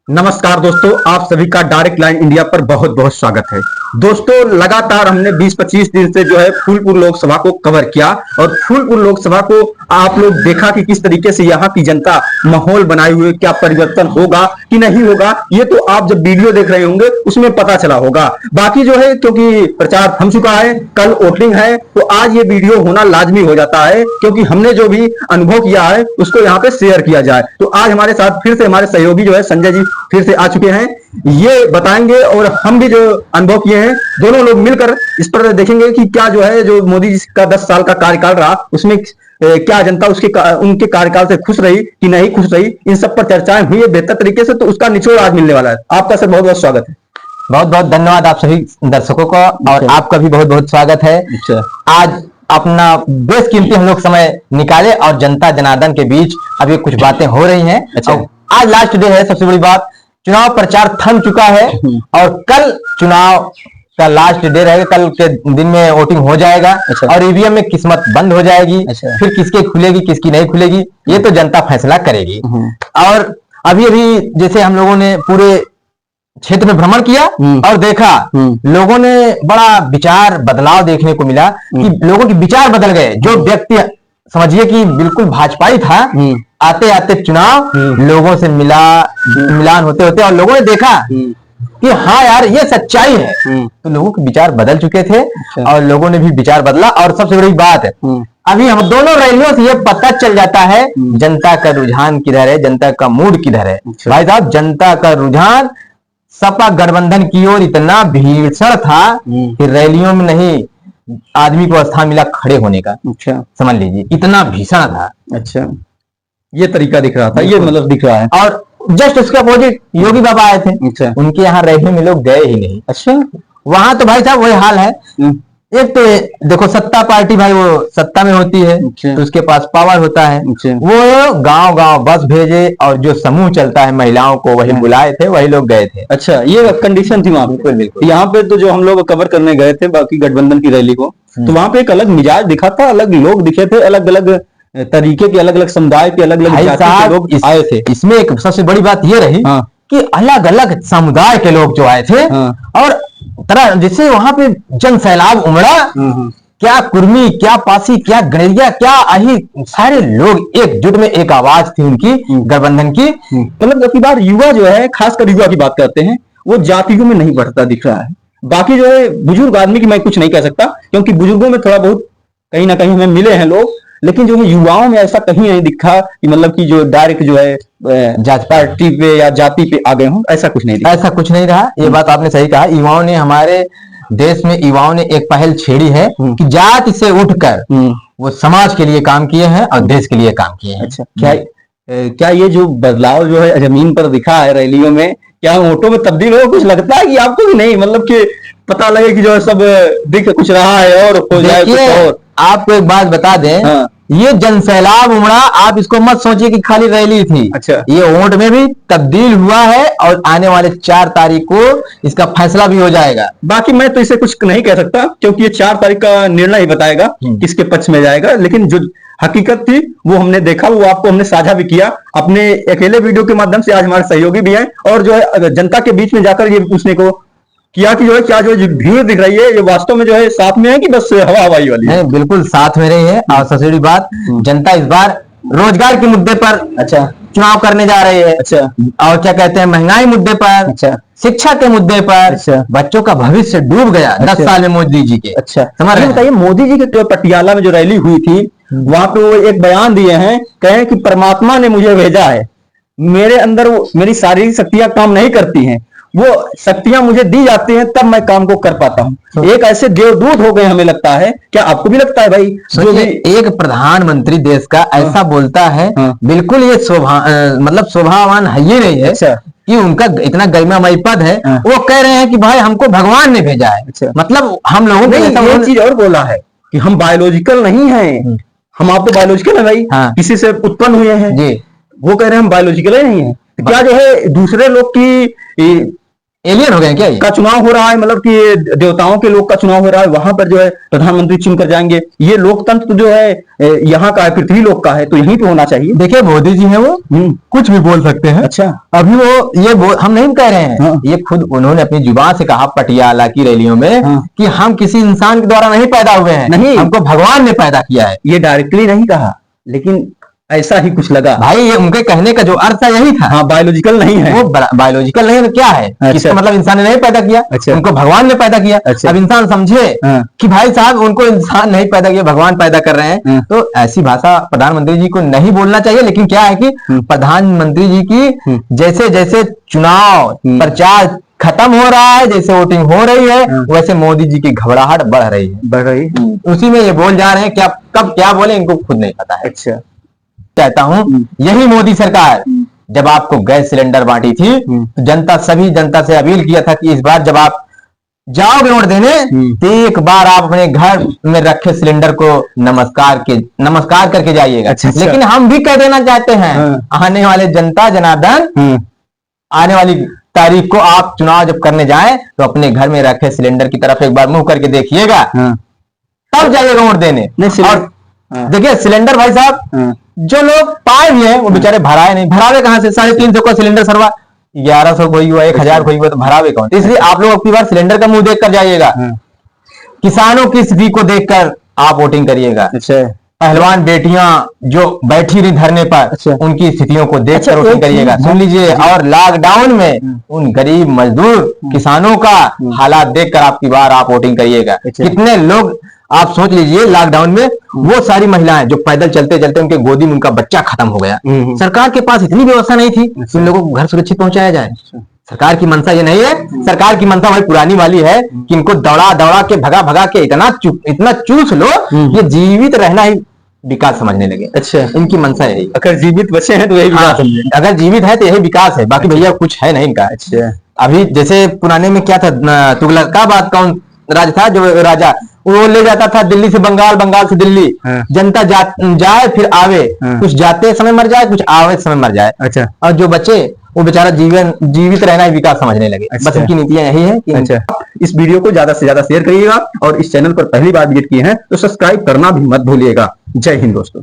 नमस्कार दोस्तों, आप सभी का डायरेक्ट लाइन इंडिया पर बहुत बहुत स्वागत है। दोस्तों, लगातार हमने 20-25 दिन से जो है फूलपुर लोकसभा को कवर किया और फूलपुर लोकसभा को आप लोग देखा कि किस तरीके से यहाँ की जनता माहौल बनाए हुए, क्या परिवर्तन होगा कि नहीं होगा, ये तो आप जब वीडियो देख रहे होंगे उसमें पता चला होगा। बाकी जो है, क्योंकि प्रचार थम चुका है, कल वोटिंग है, तो आज ये वीडियो होना लाजमी हो जाता है, क्योंकि हमने जो भी अनुभव किया है उसको यहाँ पे शेयर किया जाए। तो आज हमारे साथ फिर से हमारे सहयोगी जो है संजय जी फिर से आ चुके हैं, ये बताएंगे और हम भी जो अनुभव किए हैं दोनों लोग मिलकर इस पर देखेंगे कि क्या जो है, जो मोदी जी का 10 साल का कार्यकाल रहा उसमें क्या जनता उनके कार्यकाल से खुश रही कि नहीं खुश रही, इन सब पर चर्चाएं हुई है बेहतर तरीके से। तो उसका निचोड़ आज मिलने वाला है। आपका सर बहुत बहुत स्वागत है। बहुत बहुत धन्यवाद आप सभी दर्शकों का, और आपका भी बहुत बहुत स्वागत है। आज अपना बेशकीमती हम लोग समय निकाले और जनता जनार्दन के बीच अभी कुछ बातें हो रही हैं। आज लास्ट डे है, सबसे बड़ी बात, चुनाव प्रचार थम चुका है और कल चुनाव का लास्ट डे रहेगा। कल के दिन में वोटिंग हो जाएगा और ईवीएम में किस्मत बंद हो जाएगी। फिर किसके खुलेगी किसकी नहीं खुलेगी ये तो जनता फैसला करेगी। और अभी अभी जैसे हम लोगों ने पूरे क्षेत्र में भ्रमण किया और देखा, लोगों ने बड़ा विचार बदलाव देखने को मिला कि लोगों के विचार बदल गए। जो व्यक्ति समझिए कि बिल्कुल भाजपाई था, आते आते चुनाव लोगों से मिलान होते होते और लोगों ने देखा कि हाँ यार ये सच्चाई है, तो लोगों के विचार बदल चुके थे और लोगों ने भी विचार बदला। और सबसे बड़ी बात है, अभी हम दोनों रैलियों से ये पता चल जाता है जनता का रुझान किधर है, जनता का मूड किधर है। भाई साहब, जनता का रुझान सपा गठबंधन की ओर इतना भीषण था कि रैलियों में नहीं आदमी को स्थान मिला खड़े होने का। समझ लीजिए, इतना भीषण था। ये तरीका दिख रहा था, ये मतलब दिख रहा है। और जस्ट उसके अपोजिट योगी बाबा आए थे, उनके यहाँ रैली में लोग गए ही नहीं। वहां तो भाई साहब वही हाल है। एक तो देखो, सत्ता पार्टी भाई वो सत्ता में होती है तो उसके पास पावर होता है। वो गांव गांव बस भेजे और जो समूह चलता है महिलाओं को वही बुलाए थे, वही लोग गए थे। अच्छा, ये कंडीशन थी वहां पे। यहाँ पे तो जो हम लोग कवर करने गए थे बाकी गठबंधन की रैली को, तो वहां पे एक अलग मिजाज दिखा था, अलग लोग दिखे थे, अलग अलग तरीके के, अलग अलग समुदाय के, अलग अलग लोग आए थे। इसमें एक सबसे बड़ी बात ये रही कि अलग अलग समुदाय के लोग जो आए थे और तरह जैसे वहां पे जन सैलाब उमड़ा। क्या कुर्मी, क्या पासी, क्या गणेरिया, क्या आही, सारे लोग एकजुट में एक आवाज थी उनकी गठबंधन की। मतलब अब की बार युवा जो है, खासकर युवा की बात करते हैं, वो जातियों में नहीं बढ़ता दिख रहा है। बाकी जो है बुजुर्ग आदमी की मैं कुछ नहीं कह सकता, क्योंकि बुजुर्गों में थोड़ा बहुत कहीं ना कहीं हमें मिले हैं लोग, लेकिन जो है युवाओं में ऐसा कहीं नहीं दिखा कि मतलब कि जो डायरेक्ट जो है जात पार्टी पे या जाति पे आ गए हों, ऐसा कुछ नहीं दिखा। ऐसा कुछ नहीं रहा। ये बात आपने सही कहा। युवाओं ने, हमारे देश में युवाओं ने एक पहल छेड़ी है कि जाति से उठकर वो समाज के लिए काम किए हैं और देश के लिए काम किए हैं। अच्छा, क्या ये जो बदलाव जो है जमीन पर दिखा है रैलियों में, क्या वोटों में तब्दील हो? कुछ लगता है कि आपको भी नहीं, मतलब कि पता लगे कि जो है सब दिख कुछ रहा है और हो जाए कुछ और। आपको एक बात बता दें, ये जनसैलाब उमड़ा, आप इसको मत सोचिए कि खाली रैली थी। अच्छा, ये वोट में भी तब्दील हुआ है और आने वाले 4 तारीख को इसका फैसला भी हो जाएगा। बाकी मैं तो इसे कुछ नहीं कह सकता, क्योंकि ये 4 तारीख का निर्णय ही बताएगा किसके पक्ष में जाएगा। लेकिन जो हकीकत थी वो हमने देखा, वो आपको हमने साझा भी किया अपने अकेले वीडियो के माध्यम से। आज हमारे सहयोगी भी हैं और जो है जनता के बीच में जाकर ये पूछने को किया कि जो है क्या जो भीड़ दिख रही है ये वास्तव में जो है साथ में है कि बस हवा हवाई वाली है? नहीं, बिल्कुल साथ में रही है। और सबसे बड़ी बात, जनता इस बार रोजगार के मुद्दे पर चुनाव करने जा रही है। और क्या कहते हैं, महंगाई मुद्दे पर, शिक्षा के मुद्दे पर। बच्चों का भविष्य डूब गया 10 साल में मोदी जी के। समझ रहे? बताइए, मोदी जी के पटियाला में जो रैली हुई थी वहां पे वो एक बयान दिए हैं, कहें कि परमात्मा ने मुझे भेजा है, मेरे अंदर मेरी शारीरिक शक्तियां काम नहीं करती हैं, वो शक्तियां मुझे दी जाती हैं तब मैं काम को कर पाता हूं। एक ऐसे देवदूत हो गए हमें लगता है। क्या आपको भी लगता है भाई? जो भी एक प्रधानमंत्री देश का ऐसा बोलता है, बिल्कुल ये मतलब शोभावान है ये नहीं है कि उनका इतना गरिमामय पद है। वो कह रहे हैं कि भाई हमको भगवान ने भेजा है। मतलब हम लोगों ने एक चीज और बोला है कि हम बायोलॉजिकल नहीं है, हम आप तो बायोलॉजिकल है भाई, किसी से उत्पन्न हुए हैं। वो कह रहे हैं हम बायोलॉजिकल ही नहीं है। क्या जो है दूसरे लोग की एलियन हो गए हैं क्या ये? का चुनाव हो रहा है, मतलब कि ये देवताओं के लोग का चुनाव हो रहा है, वहां पर जो है प्रधानमंत्री चुन कर जाएंगे। ये लोकतंत्र जो है यहाँ का है, पृथ्वी लोक का है, तो यहीं पे होना चाहिए। देखिए मोदी जी हैं, वो कुछ भी बोल सकते हैं। अच्छा। अभी वो हम नहीं कह रहे हैं। हाँ। ये खुद उन्होंने अपनी जुबान से कहा पटियाला की रैलियों में। हाँ। कि हम किसी इंसान के द्वारा नहीं पैदा हुए हैं, नहीं, हमको भगवान ने पैदा किया है। ये डायरेक्टली नहीं कहा, लेकिन ऐसा ही कुछ लगा। भाई ये उनके कहने का जो अर्थ है यही था। हाँ, बायोलॉजिकल नहीं है। वो बायोलॉजिकल नहीं है तो क्या है? अच्छा। इसका मतलब इंसान ने नहीं पैदा किया। अच्छा। उनको भगवान ने पैदा किया। अच्छा। अब इंसान समझे हाँ। कि भाई साहब उनको इंसान नहीं पैदा किया, भगवान पैदा कर रहे हैं। हाँ। तो ऐसी भाषा प्रधानमंत्री जी को नहीं बोलना चाहिए। लेकिन क्या है कि प्रधानमंत्री जी की जैसे जैसे चुनाव प्रचार खत्म हो रहा है, जैसे वोटिंग हो रही है, वैसे मोदी जी की घबराहट बढ़ रही है। बढ़ रही। उसी में ये बोल जा रहे हैं, क्या कब क्या बोले इनको खुद नहीं पता है। अच्छा। कहता हूं यही मोदी सरकार जब आपको गैस सिलेंडर बांटी थी तो सभी जनता से अपील किया था कि इस बार जब आप जाओगे वोट देने तो एक बार आप अपने घर में रखे सिलेंडर को नमस्कार करके जाइएगा। अच्छा। लेकिन हम भी कह देना चाहते हैं, आने वाले जनता जनार्दन, आने वाली तारीख को आप चुनाव जब करने जाएं तो अपने घर में रखे सिलेंडर की तरफ एक बार मुंह करके देखिएगा, तब जाइएगा वोट देने। और देखिए सिलेंडर भाई साहब, जो लोग पाए हुए हैं वो बेचारे भराए नहीं। भरावे कहां से? 350 का सिलेंडर सरवा 1100 कोई हुआ, 1000 कोई हुआ, तो भरावे कौन? इसलिए आप लोग अपनी बार सिलेंडर का मुंह देख कर जाइएगा। किसानों की स्थिति को देखकर आप वोटिंग करिएगा। अच्छा। पहलवान बेटियां जो बैठी रही धरने पर, अच्छा। उनकी स्थितियों को देखकर वोटिंग करिएगा। सुन लीजिए, और लॉकडाउन में उन गरीब मजदूर किसानों का हालात देखकर आपकी बार आप वोटिंग करिएगा। कितने लोग आप सोच लीजिए, लॉकडाउन में वो सारी महिलाएं जो पैदल चलते चलते उनके गोदी में उनका बच्चा खत्म हो गया। सरकार के पास इतनी व्यवस्था नहीं थी कि उन लोगों को घर सुरक्षित पहुंचाया जाए। सरकार की मंशा ये नहीं है। सरकार की मंशा वही पुरानी वाली है कि इनको दौड़ा दौड़ा के भगा भगा के इतना चूस लो, ये जीवित रहना ही विकास समझने लगे। अच्छा। इनकी मंशा यही। अगर जीवित बचे हैं तो यही विकास समझे। अगर जीवित है तो यही विकास है, बाकी भैया कुछ है नहीं इनका। अच्छा। अभी जैसे पुराने में क्या था, तुगलकाबाद कौन राज था? जो राजा वो ले जाता था दिल्ली से बंगाल, बंगाल से दिल्ली। जनता जाए फिर आवे, कुछ जाते समय मर जाए, कुछ आवे समय मर जाए। अच्छा। और जो बचे वो बेचारा जीवित रहना ही विकास समझने लगे। अच्छा। बस उनकी नीतियां यही है कि अच्छा। इस वीडियो को ज्यादा से ज्यादा शेयर करिएगा और इस चैनल पर पहली बार विजिट किए हैं तो सब्सक्राइब करना भी मत भूलिएगा। जय हिंद दोस्तों।